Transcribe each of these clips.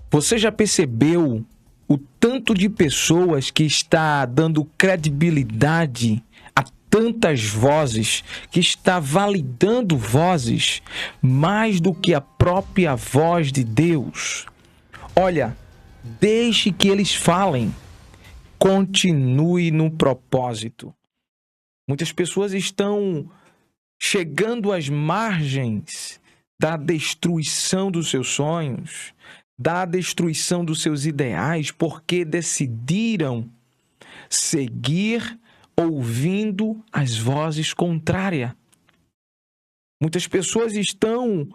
Você já percebeu o tanto de pessoas que está dando credibilidade a tantas vozes, que está validando vozes mais do que a própria voz de Deus? Olha, deixe que eles falem. Continue no propósito. Muitas pessoas estão chegando às margens da destruição dos seus sonhos, da destruição dos seus ideais, porque decidiram seguir ouvindo as vozes contrárias. Muitas pessoas estão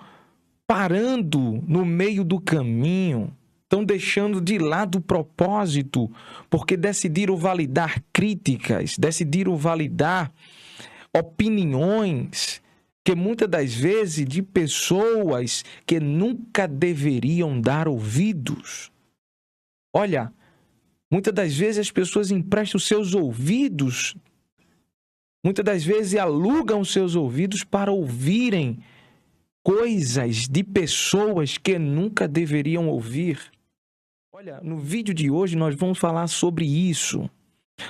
parando no meio do caminho, estão deixando de lado o propósito, porque decidiram validar críticas, decidiram validar opiniões, que muitas das vezes de pessoas que nunca deveriam dar ouvidos. Olha, muitas das vezes as pessoas emprestam seus ouvidos, muitas das vezes alugam seus ouvidos para ouvirem coisas de pessoas que nunca deveriam ouvir. Olha, no vídeo de hoje nós vamos falar sobre isso,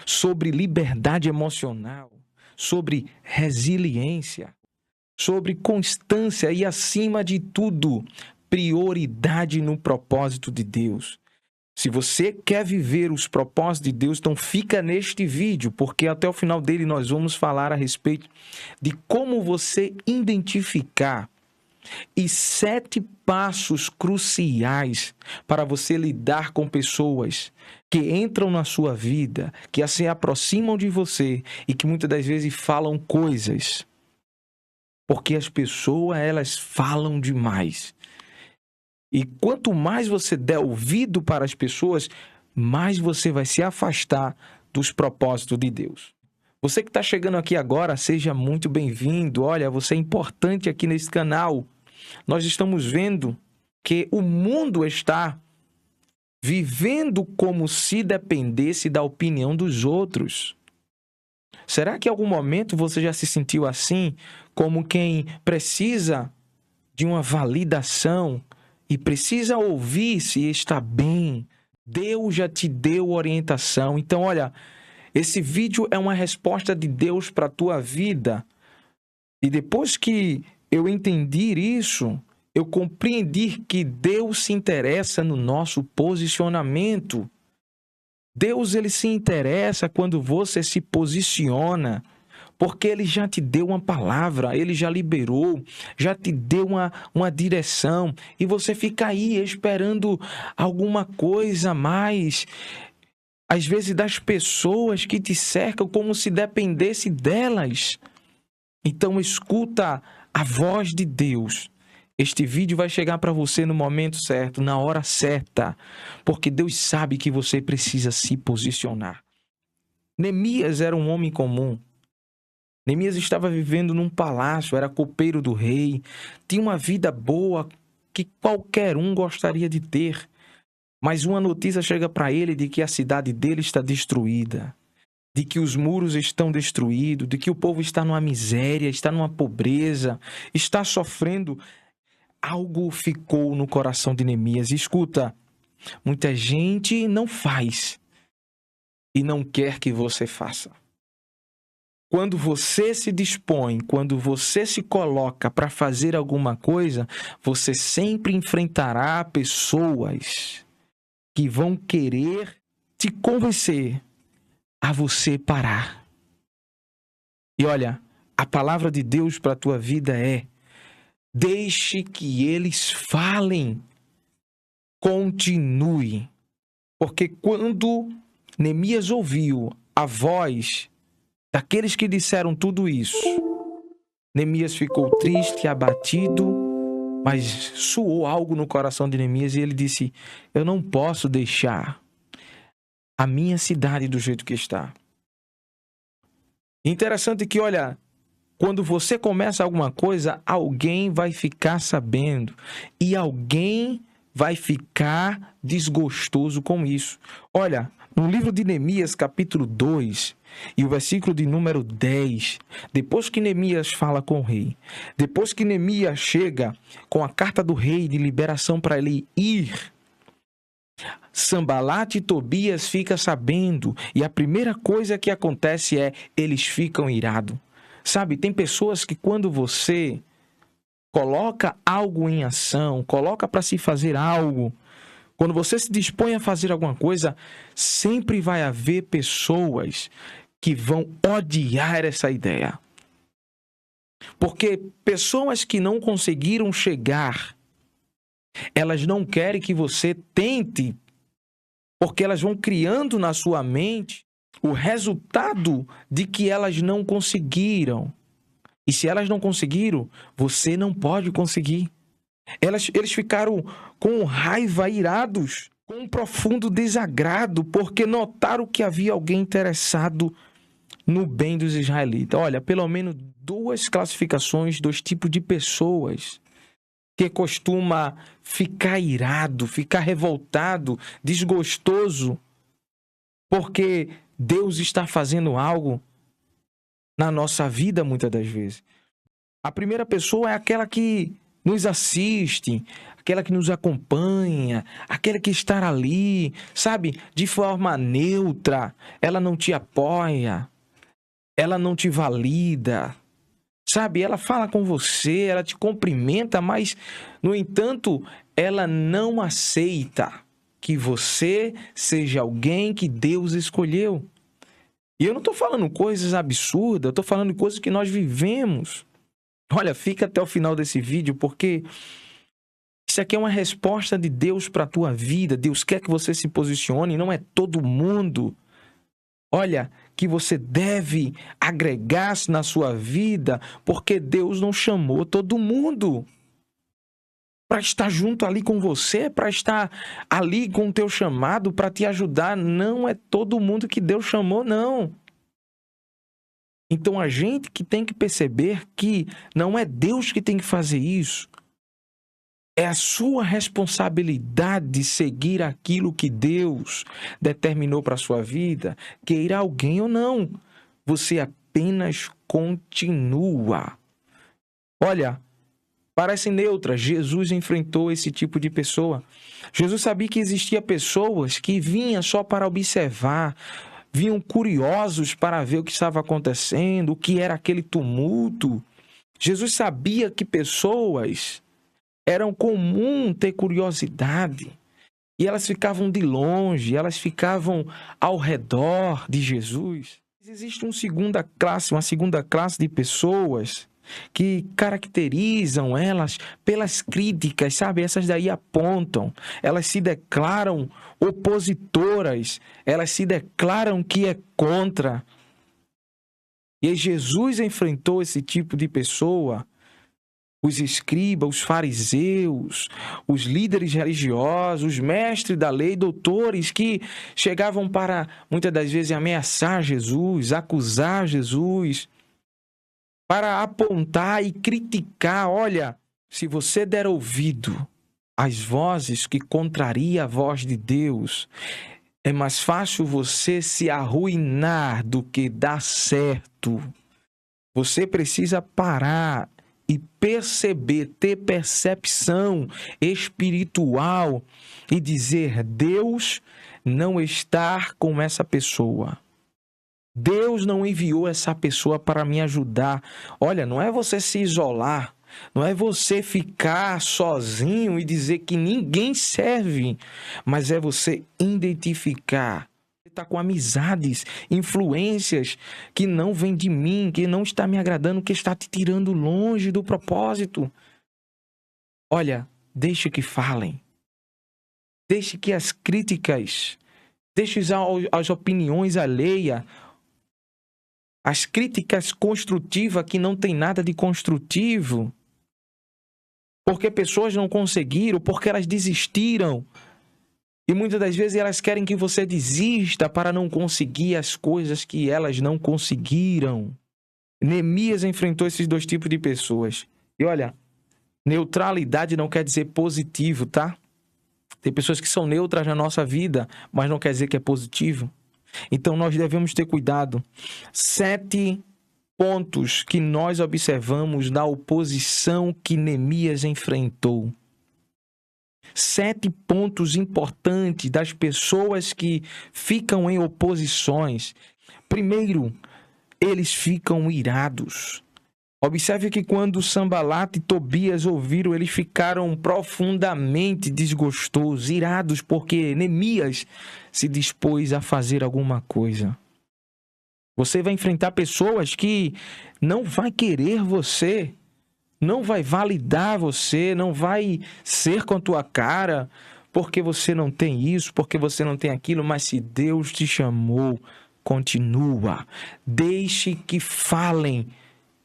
sobre liberdade emocional, sobre resiliência, sobre constância e, acima de tudo, prioridade no propósito de Deus. Se você quer viver os propósitos de Deus, então fica neste vídeo, porque até o final dele nós vamos falar a respeito de como você identificar e 7 passos cruciais para você lidar com pessoas que entram na sua vida, que se aproximam de você e que muitas das vezes falam coisas. Porque as pessoas, elas falam demais. E quanto mais você der ouvido para as pessoas, mais você vai se afastar dos propósitos de Deus. Você que está chegando aqui agora, seja muito bem-vindo. Olha, você é importante aqui nesse canal. Nós estamos vendo que o mundo está vivendo como se dependesse da opinião dos outros. Será que em algum momento você já se sentiu assim, como quem precisa de uma validação e precisa ouvir se está bem? Deus já te deu orientação. Então, olha, esse vídeo é uma resposta de Deus para a tua vida. E depois que eu entendi isso, eu compreendi que Deus se interessa no nosso posicionamento. Deus, ele se interessa quando você se posiciona, porque ele já te deu uma palavra, ele já liberou, já te deu uma direção, e você fica aí esperando alguma coisa a mais, às vezes das pessoas que te cercam, como se dependesse delas. Então escuta a voz de Deus. Este vídeo vai chegar para você no momento certo, na hora certa, porque Deus sabe que você precisa se posicionar. Neemias era um homem comum. Neemias estava vivendo num palácio, era copeiro do rei, tinha uma vida boa que qualquer um gostaria de ter. Mas uma notícia chega para ele de que a cidade dele está destruída, de que os muros estão destruídos, de que o povo está numa miséria, está numa pobreza, está sofrendo. Algo ficou no coração de Neemias. Escuta, muita gente não faz e não quer que você faça. Quando você se dispõe, quando você se coloca para fazer alguma coisa, você sempre enfrentará pessoas que vão querer te convencer a você parar. E olha, a palavra de Deus para a tua vida é: deixe que eles falem, continue. Porque quando Neemias ouviu a voz daqueles que disseram tudo isso, Neemias ficou triste, abatido, mas soou algo no coração de Neemias e ele disse: eu não posso deixar a minha cidade do jeito que está. Interessante que, olha, quando você começa alguma coisa, alguém vai ficar sabendo e alguém vai ficar desgostoso com isso. Olha, no livro de Neemias, capítulo 2, e o versículo de número 10, depois que Neemias fala com o rei, depois que Neemias chega com a carta do rei de liberação para ele ir, Sanbalate e Tobias ficam sabendo, e a primeira coisa que acontece é eles ficam irados. Sabe, tem pessoas que quando você coloca algo em ação, coloca para se fazer algo, quando você se dispõe a fazer alguma coisa, sempre vai haver pessoas que vão odiar essa ideia. Porque pessoas que não conseguiram chegar, elas não querem que você tente, porque elas vão criando na sua mente o resultado de que elas não conseguiram. E se elas não conseguiram, você não pode conseguir. Eles ficaram com raiva, irados, com um profundo desagrado, porque notaram que havia alguém interessado no bem dos israelitas. Olha, pelo menos duas classificações, dois tipos de pessoas que costuma ficar irado, ficar revoltado, desgostoso, porque Deus está fazendo algo na nossa vida muitas das vezes. A primeira pessoa é aquela que nos assiste, aquela que nos acompanha, aquela que está ali, sabe, de forma neutra, ela não te apoia, ela não te valida, sabe, ela fala com você, ela te cumprimenta, mas, no entanto, ela não aceita que você seja alguém que Deus escolheu. E eu não estou falando coisas absurdas, eu estou falando coisas que nós vivemos. Olha, fica até o final desse vídeo, porque isso aqui é uma resposta de Deus para a tua vida. Deus quer que você se posicione, não é todo mundo. Olha, que você deve agregar-se na sua vida, porque Deus não chamou todo mundo para estar junto ali com você, para estar ali com o teu chamado, para te ajudar. Não é todo mundo que Deus chamou, não. Então, a gente que tem que perceber que não é Deus que tem que fazer isso. É a sua responsabilidade de seguir aquilo que Deus determinou para a sua vida, queira alguém ou não. Você apenas continua. Olha, parece neutra. Jesus enfrentou esse tipo de pessoa. Jesus sabia que existia pessoas que vinham só para observar, vinham curiosos para ver o que estava acontecendo, o que era aquele tumulto. Jesus sabia que pessoas eram comum ter curiosidade e elas ficavam de longe, elas ficavam ao redor de Jesus. Existe uma segunda classe de pessoas que caracterizam elas pelas críticas, sabe? Essas daí apontam, elas se declaram opositoras, elas se declaram que é contra. E aí Jesus enfrentou esse tipo de pessoa, os escribas, os fariseus, os líderes religiosos, os mestres da lei, doutores que chegavam para, muitas das vezes, ameaçar Jesus, acusar Jesus, para apontar e criticar. Olha, se você der ouvido às vozes que contrariam a voz de Deus, é mais fácil você se arruinar do que dar certo. Você precisa parar e perceber, ter percepção espiritual e dizer: Deus não está com essa pessoa. Deus não enviou essa pessoa para me ajudar. Olha, não é você se isolar, não é você ficar sozinho e dizer que ninguém serve, mas é você identificar. Você está com amizades, influências que não vêm de mim, que não está me agradando, que está te tirando longe do propósito. Olha, deixe que falem. Deixe que as críticas, deixe as opiniões alheias, as críticas construtivas que não tem nada de construtivo, porque pessoas não conseguiram, porque elas desistiram. E muitas das vezes elas querem que você desista para não conseguir as coisas que elas não conseguiram. Neemias enfrentou esses dois tipos de pessoas. E olha, neutralidade não quer dizer positivo, tá? Tem pessoas que são neutras na nossa vida, mas não quer dizer que é positivo. Então, nós devemos ter cuidado. 7 pontos que nós observamos na oposição que Neemias enfrentou. 7 pontos importantes das pessoas que ficam em oposições. Primeiro, eles ficam irados. Observe que quando Sanbalat e Tobias ouviram, eles ficaram profundamente desgostosos, irados, porque Neemias se dispôs a fazer alguma coisa. Você vai enfrentar pessoas que não vai querer você, não vai validar você, não vai ser com a tua cara, porque você não tem isso, porque você não tem aquilo, mas se Deus te chamou, continua. Deixe que falem.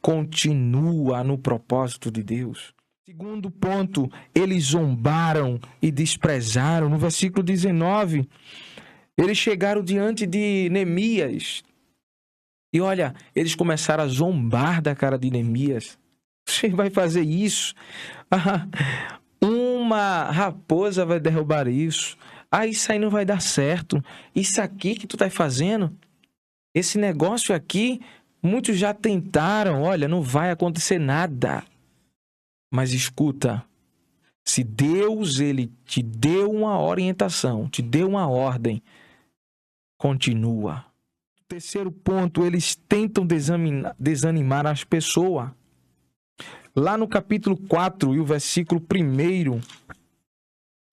Continua no propósito de Deus. Segundo ponto, eles zombaram e desprezaram. No versículo 19, eles chegaram diante de Neemias. E olha, eles começaram a zombar da cara de Neemias. Você vai fazer isso? Uma raposa vai derrubar isso. Isso aí não vai dar certo. Isso aqui que tu tá fazendo, esse negócio aqui, muitos já tentaram, olha, não vai acontecer nada. Mas escuta, se Deus, ele te deu uma orientação, te deu uma ordem, continua. Terceiro ponto, eles tentam desanimar as pessoas. Lá no capítulo 4 e o versículo 1,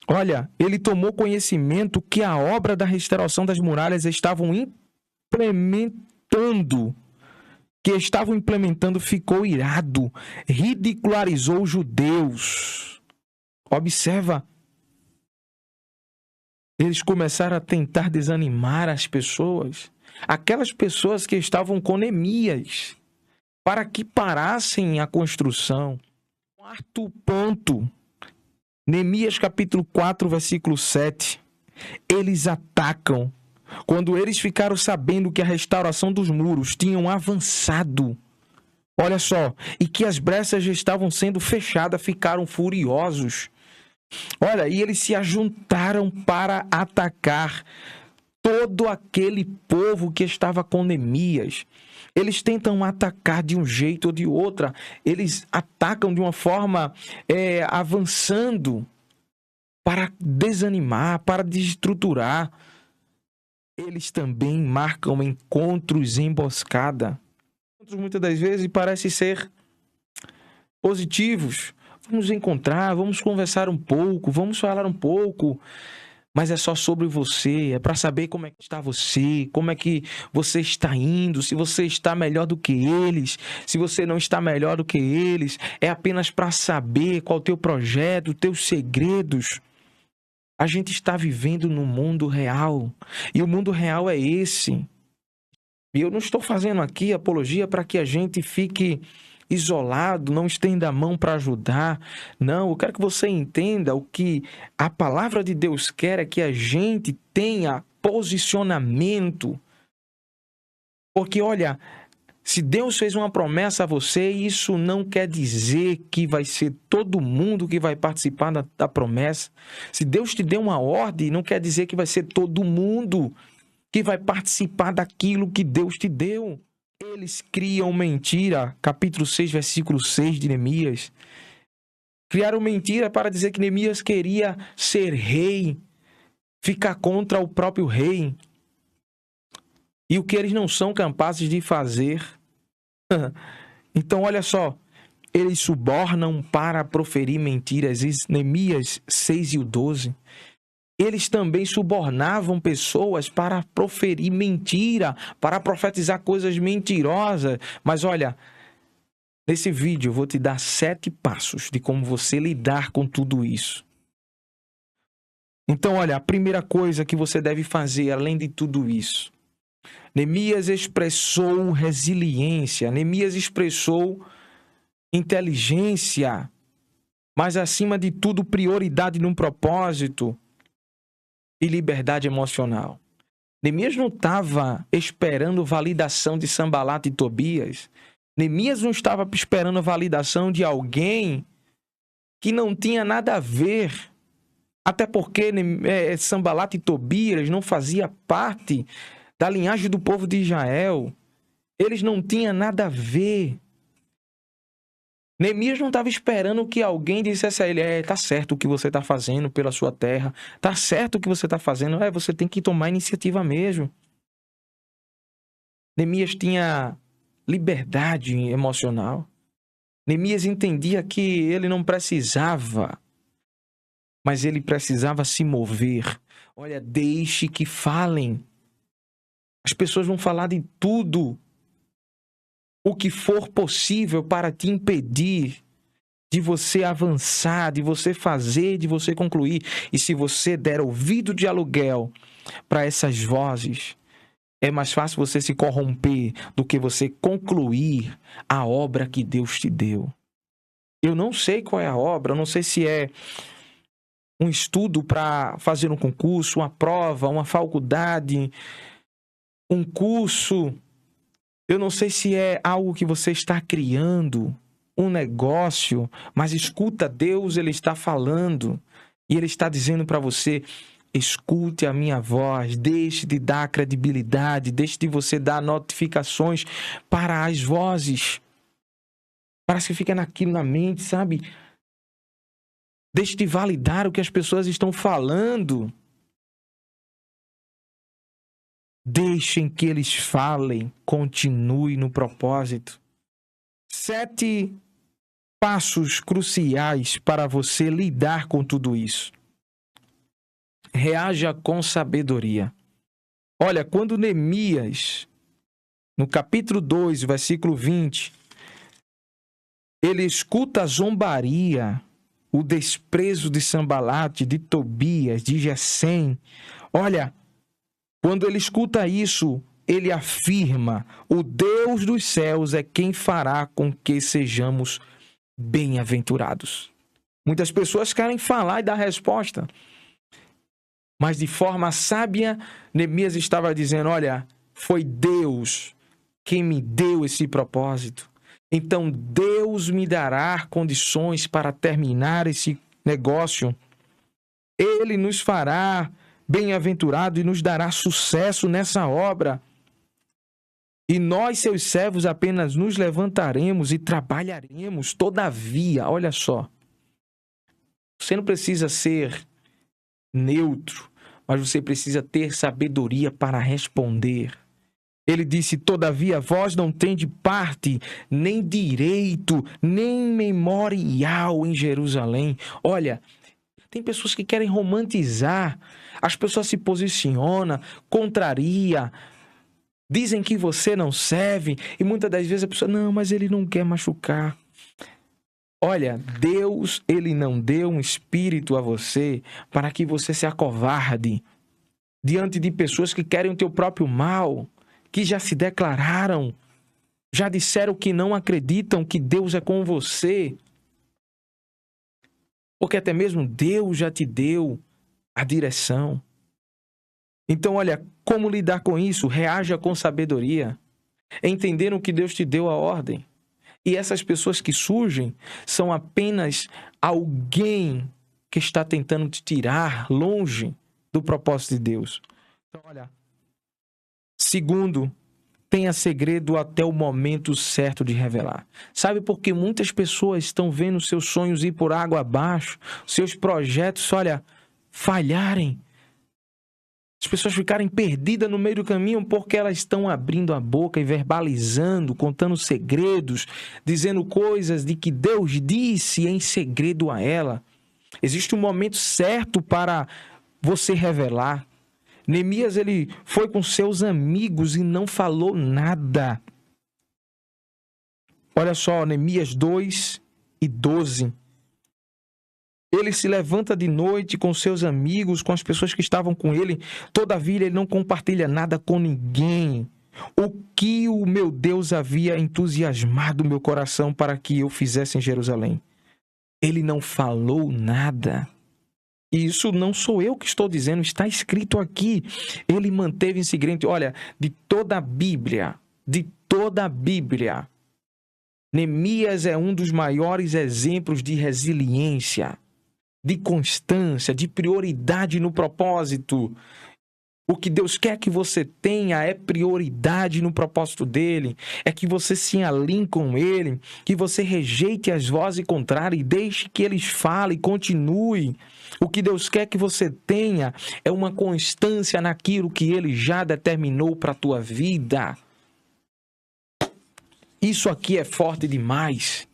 olha, ele tomou conhecimento que a obra da restauração das muralhas estavam implementando, ficou irado, ridicularizou os judeus. Observa, eles começaram a tentar desanimar as pessoas, aquelas pessoas que estavam com Neemias, para que parassem a construção. Quarto ponto, Neemias capítulo 4, versículo 7, eles atacam. Quando eles ficaram sabendo que a restauração dos muros tinham avançado, olha só, e que as brechas já estavam sendo fechadas, ficaram furiosos. Olha, e eles se ajuntaram para atacar todo aquele povo que estava com Neemias. Eles tentam atacar de um jeito ou de outra. Eles atacam de uma forma avançando para desanimar, para desestruturar. Eles também marcam encontros emboscada. Muitas das vezes parecem ser positivos. Vamos encontrar, vamos conversar um pouco, vamos falar um pouco. Mas é só sobre você, é para saber como é que está você, como é que você está indo, se você está melhor do que eles, se você não está melhor do que eles. É apenas para saber qual é o teu projeto, os teus segredos. A gente está vivendo no mundo real, e o mundo real é esse. E eu não estou fazendo aqui apologia para que a gente fique isolado, não estenda a mão para ajudar. Não, eu quero que você entenda o que a palavra de Deus quer é que a gente tenha posicionamento. Porque, olha, se Deus fez uma promessa a você, isso não quer dizer que vai ser todo mundo que vai participar da promessa. Se Deus te deu uma ordem, não quer dizer que vai ser todo mundo que vai participar daquilo que Deus te deu. Eles criam mentira, capítulo 6, versículo 6 de Neemias. Criaram mentira para dizer que Neemias queria ser rei, ficar contra o próprio rei. E o que eles não são capazes de fazer. Então, olha só, eles subornam para proferir mentiras. Neemias 6 e o 12. Eles também subornavam pessoas para proferir mentira, para profetizar coisas mentirosas. Mas olha, nesse vídeo eu vou te dar 7 passos de como você lidar com tudo isso. Então, olha, a primeira coisa que você deve fazer, além de tudo isso, Neemias expressou resiliência, Neemias expressou inteligência, mas acima de tudo, prioridade num propósito e liberdade emocional. Neemias não estava esperando validação de Sanbalat e Tobias. Neemias não estava esperando validação de alguém que não tinha nada a ver. Até porque Sanbalat e Tobias não faziam parte da linhagem do povo de Israel. Eles não tinham nada a ver. Neemias não estava esperando que alguém dissesse a ele: tá certo o que você está fazendo pela sua terra, tá certo o que você está fazendo, você tem que tomar iniciativa mesmo. Neemias tinha liberdade emocional. Neemias entendia que ele não precisava, mas ele precisava se mover. Olha, deixe que falem. As pessoas vão falar de tudo o que for possível para te impedir de você avançar, de você fazer, de você concluir. E se você der ouvido de aluguel para essas vozes, é mais fácil você se corromper do que você concluir a obra que Deus te deu. Eu não sei qual é a obra, eu não sei se é um estudo para fazer um concurso, uma prova, uma faculdade, um curso. Eu não sei se é algo que você está criando, um negócio, mas escuta, Deus, Ele está falando e Ele está dizendo para você: escute a minha voz, deixe de dar credibilidade, deixe de você dar notificações para as vozes. Parece que fica naquilo na mente, sabe? Deixe de validar o que as pessoas estão falando. Deixem que eles falem, continue no propósito. 7 passos cruciais para você lidar com tudo isso. Reaja com sabedoria. Olha, quando Neemias, no capítulo 2, versículo 20, ele escuta a zombaria, o desprezo de Sanbalate, de Tobias, de Gesem. Olha, quando ele escuta isso, ele afirma: o Deus dos céus é quem fará com que sejamos bem-aventurados. Muitas pessoas querem falar e dar resposta, mas de forma sábia, Neemias estava dizendo: olha, foi Deus quem me deu esse propósito. Então Deus me dará condições para terminar esse negócio. Ele nos fará bem-aventurado e nos dará sucesso nessa obra. E nós, seus servos, apenas nos levantaremos e trabalharemos. Todavia, olha só, você não precisa ser neutro, mas você precisa ter sabedoria para responder. Ele disse: todavia, vós não tendes parte, nem direito, nem memorial em Jerusalém. Olha, tem pessoas que querem romantizar. As pessoas se posicionam, contraria, dizem que você não serve. E muitas das vezes a pessoa: não, mas ele não quer machucar. Olha, Deus, Ele não deu um espírito a você para que você se acovarde diante de pessoas que querem o teu próprio mal, que já se declararam, já disseram que não acreditam que Deus é com você. Porque até mesmo Deus já te deu a direção. Então, olha, como lidar com isso? Reaja com sabedoria, entendendo que Deus te deu a ordem. E essas pessoas que surgem são apenas alguém que está tentando te tirar longe do propósito de Deus. Então, olha, segundo, tenha segredo até o momento certo de revelar. Sabe por que muitas pessoas estão vendo seus sonhos ir por água abaixo, seus projetos, olha, falharem? As pessoas ficarem perdidas no meio do caminho porque elas estão abrindo a boca e verbalizando, contando segredos, dizendo coisas de que Deus disse em segredo a ela. Existe um momento certo para você revelar. Neemias, ele foi com seus amigos e não falou nada. Olha só, Neemias 2:12. Ele se levanta de noite com seus amigos, com as pessoas que estavam com ele. Todavia, ele não compartilha nada com ninguém. O que o meu Deus havia entusiasmado meu coração para que eu fizesse em Jerusalém? Ele não falou nada. E isso não sou eu que estou dizendo, está escrito aqui. Ele manteve em segredo. Olha, de toda a Bíblia, Neemias é um dos maiores exemplos de resiliência, de constância, de prioridade no propósito. O que Deus quer que você tenha é prioridade no propósito dele, é que você se alinhe com ele, que você rejeite as vozes contrárias e deixe que eles falem e continue. O que Deus quer que você tenha é uma constância naquilo que ele já determinou para a tua vida. Isso aqui é forte demais.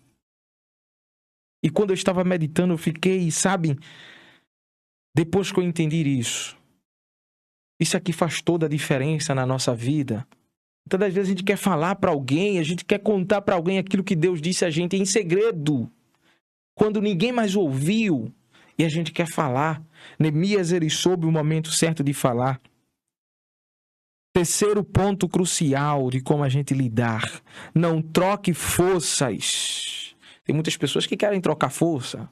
E quando eu estava meditando, eu fiquei, sabe, depois que eu entendi isso aqui faz toda a diferença na nossa vida. Muitas das vezes a gente quer falar para alguém, a gente quer contar para alguém aquilo que Deus disse a gente em segredo, quando ninguém mais ouviu, e a gente quer falar. Neemias, ele soube o momento certo de falar. Terceiro ponto crucial de como a gente lidar: não troque forças. Tem muitas pessoas que querem trocar força,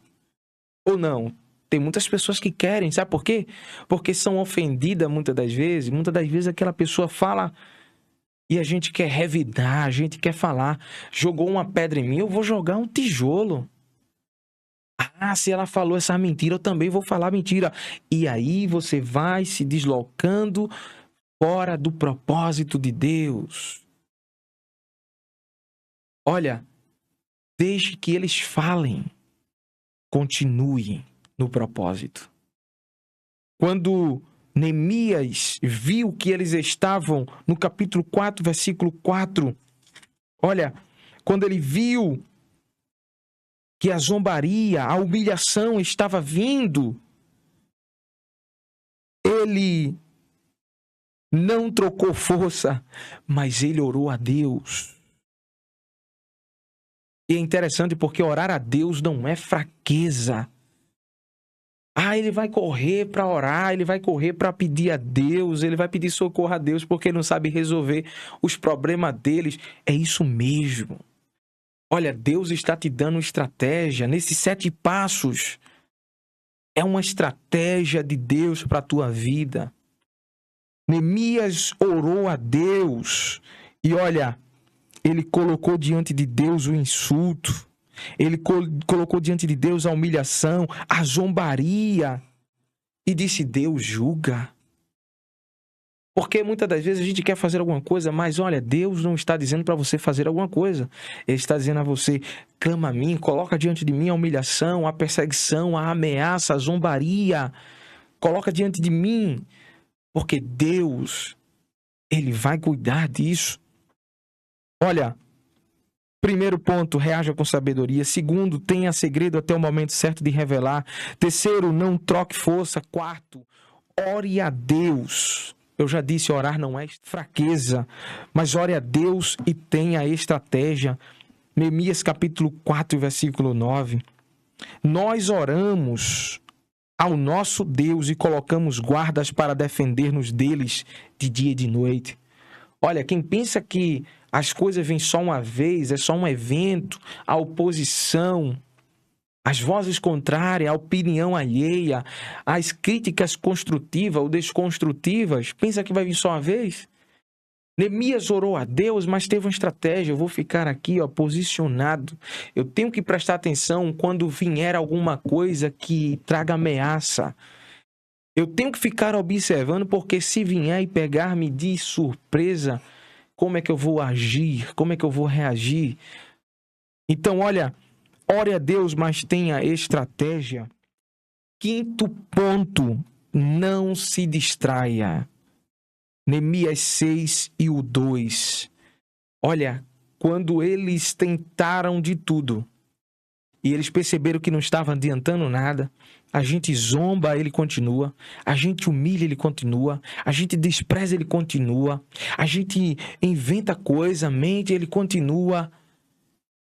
ou não. Tem muitas pessoas que querem, sabe por quê? Porque são ofendidas muitas das vezes. Muitas das vezes aquela pessoa fala e a gente quer revidar, a gente quer falar. Jogou uma pedra em mim, eu vou jogar um tijolo. Ah, se ela falou essa mentira, eu também vou falar mentira. E aí você vai se deslocando fora do propósito de Deus. Olha, deixe que eles falem. Continue no propósito. Quando Neemias viu que eles estavam no capítulo 4, versículo 4, olha, quando ele viu que a zombaria, a humilhação estava vindo, ele não trocou força, mas ele orou a Deus. E é interessante porque orar a Deus não é fraqueza. Ah, ele vai correr para orar, ele vai correr para pedir a Deus, ele vai pedir socorro a Deus porque não sabe resolver os problemas deles. É isso mesmo. Olha, Deus está te dando estratégia nesses 7 passos. É uma estratégia de Deus para a tua vida. Neemias orou a Deus e olha, ele colocou diante de Deus o insulto. Ele colocou diante de Deus a humilhação, a zombaria. E disse, Deus julga. Porque muitas das vezes a gente quer fazer alguma coisa, mas olha, Deus não está dizendo para você fazer alguma coisa. Ele está dizendo a você, clama a mim, coloca diante de mim a humilhação, a perseguição, a ameaça, a zombaria. Coloca diante de mim. Porque Deus, ele vai cuidar disso. Olha, primeiro ponto, reaja com sabedoria. Segundo, tenha segredo até o momento certo de revelar. Terceiro, não troque força. Quarto, ore a Deus. Eu já disse, orar não é fraqueza, mas ore a Deus e tenha estratégia. Neemias capítulo 4, versículo 9. Nós oramos ao nosso Deus e colocamos guardas para defender-nos deles de dia e de noite. Olha, quem pensa que as coisas vêm só uma vez, é só um evento, a oposição, as vozes contrárias, a opinião alheia, as críticas construtivas ou desconstrutivas, pensa que vai vir só uma vez? Neemias orou a Deus, mas teve uma estratégia. Eu vou ficar aqui, posicionado. Eu tenho que prestar atenção quando vier alguma coisa que traga ameaça. Eu tenho que ficar observando, porque se vier e pegar-me de surpresa, como é que eu vou agir? Como é que eu vou reagir? Então, olha, ore a Deus, mas tenha estratégia. Quinto ponto, não se distraia. Neemias 6 e o 2. Olha, quando eles tentaram de tudo e eles perceberam que não estava adiantando nada, a gente zomba, ele continua. A gente humilha, ele continua. A gente despreza, ele continua. A gente inventa coisa, mente, ele continua.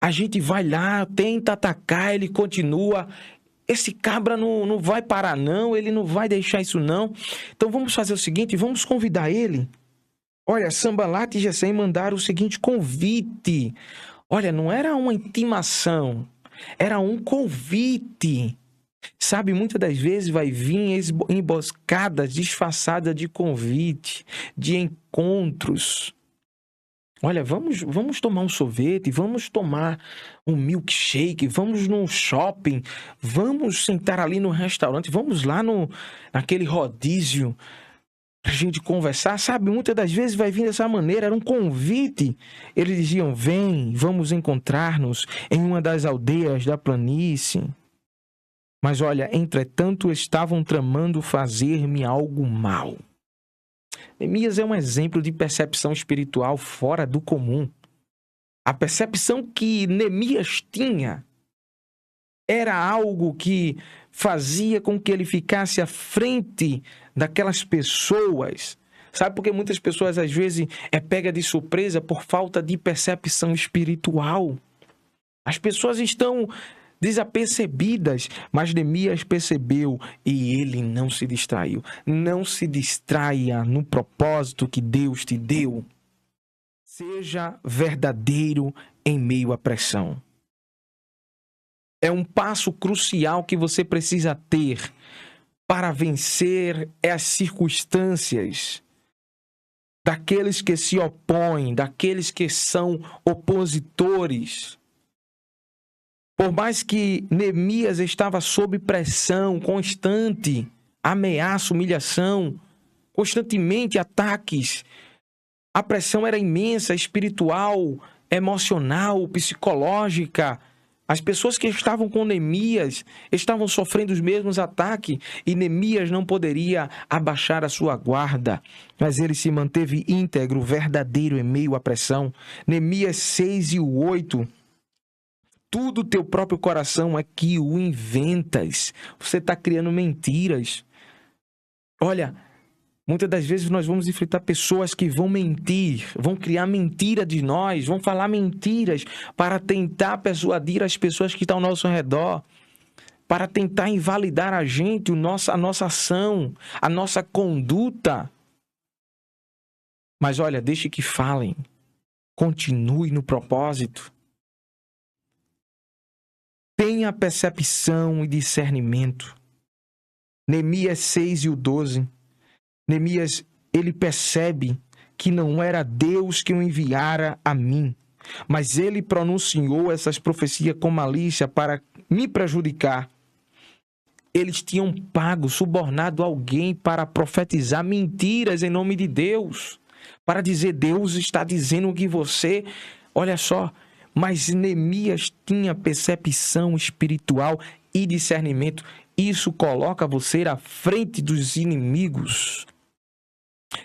A gente vai lá, tenta atacar, ele continua. Esse cabra não vai parar não, ele não vai deixar isso não. Então vamos fazer o seguinte, vamos convidar ele. Olha, Sanbalat e Gesem mandaram o seguinte convite. Olha, não era uma intimação, era um convite. Sabe, muitas das vezes vai vir emboscadas disfarçadas de convite, de encontros. Olha, vamos tomar um sorvete, vamos tomar um milkshake, vamos no shopping, vamos sentar ali no restaurante, vamos lá naquele rodízio. para a gente conversar, sabe? Muitas das vezes vai vir dessa maneira, era um convite. Eles diziam, vem, vamos encontrar-nos em uma das aldeias da planície. Mas olha, entretanto, estavam tramando fazer-me algo mal. Neemias é um exemplo de percepção espiritual fora do comum. A percepção que Neemias tinha era algo que fazia com que ele ficasse à frente daquelas pessoas. Sabe, porque muitas pessoas às vezes é pega de surpresa por falta de percepção espiritual. As pessoas estão desapercebidas, mas Neemias percebeu e ele não se distraiu. Não se distraia no propósito que Deus te deu. Seja verdadeiro em meio à pressão. É um passo crucial que você precisa ter para vencer as circunstâncias daqueles que se opõem, daqueles que são opositores. Por mais que Neemias estava sob pressão constante, ameaça, humilhação, constantemente ataques, a pressão era imensa, espiritual, emocional, psicológica. As pessoas que estavam com Neemias estavam sofrendo os mesmos ataques e Neemias não poderia abaixar a sua guarda, mas ele se manteve íntegro, verdadeiro em meio à pressão. Neemias 6 e 8. Tudo teu próprio coração é que o inventas. Você está criando mentiras. Olha, muitas das vezes nós vamos enfrentar pessoas que vão mentir, vão criar mentira de nós, vão falar mentiras para tentar persuadir as pessoas que estão ao nosso redor, para tentar invalidar a gente, a nossa ação, a nossa conduta. Mas olha, deixe que falem, continue no propósito. Tenha percepção e discernimento. Neemias 6 e o 12. Neemias, ele percebe que não era Deus que o enviara a mim, mas ele pronunciou essas profecias com malícia para me prejudicar. Eles tinham pago, subornado alguém para profetizar mentiras em nome de Deus, para dizer, Deus está dizendo que você... Olha só, mas Neemias tinha percepção espiritual e discernimento. Isso coloca você à frente dos inimigos.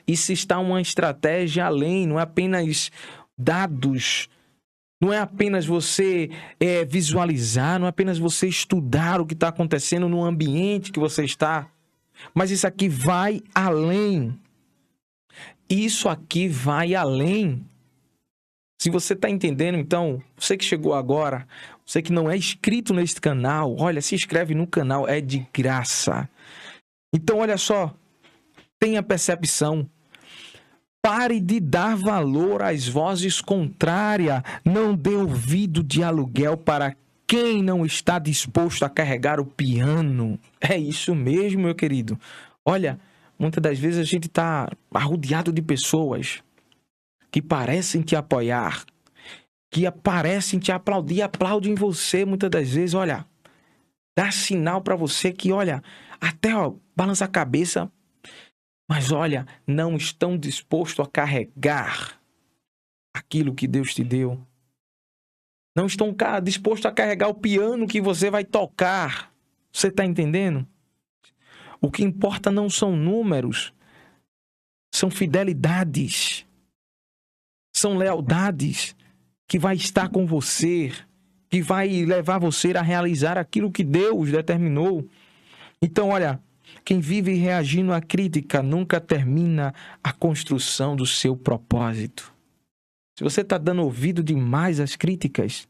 Isso está uma estratégia além, não é apenas dados, não é apenas você visualizar, não é apenas você estudar o que está acontecendo no ambiente que você está, mas isso aqui vai além. Isso aqui vai além. Se você está entendendo, então, você que chegou agora, você que não é inscrito neste canal, olha, se inscreve no canal, é de graça. Então, olha só, tenha percepção. Pare de dar valor às vozes contrárias. Não dê ouvido de aluguel para quem não está disposto a carregar o piano. É isso mesmo, meu querido. Olha, muitas das vezes a gente está arrodeado de pessoas que parecem te apoiar, que parecem te aplaudir, aplaudem você muitas das vezes, olha, dá sinal para você que, olha, até balança a cabeça, mas olha, não estão dispostos a carregar aquilo que Deus te deu. Não estão dispostos a carregar o piano que você vai tocar. Você está entendendo? O que importa não são números, são fidelidades. São lealdades que vai estar com você, que vai levar você a realizar aquilo que Deus determinou. Então, olha, quem vive reagindo à crítica nunca termina a construção do seu propósito. Se você está dando ouvido demais às críticas,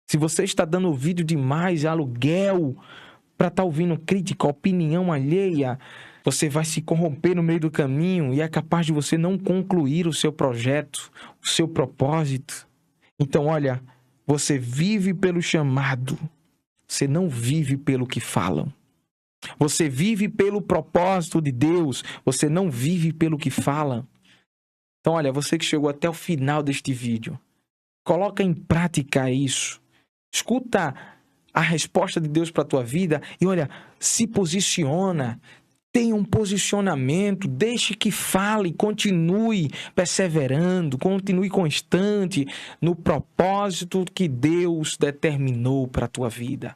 se você está dando ouvido demais a aluguel para estar ouvindo crítica, opinião alheia, você vai se corromper no meio do caminho e é capaz de você não concluir o seu projeto, o seu propósito. Então, olha, você vive pelo chamado, você não vive pelo que falam. Você vive pelo propósito de Deus, você não vive pelo que falam. Então, olha, você que chegou até o final deste vídeo, coloca em prática isso. Escuta a resposta de Deus para a tua vida e, olha, se posiciona. tenha um posicionamento, deixe que fale, continue perseverando, continue constante no propósito que Deus determinou para a tua vida.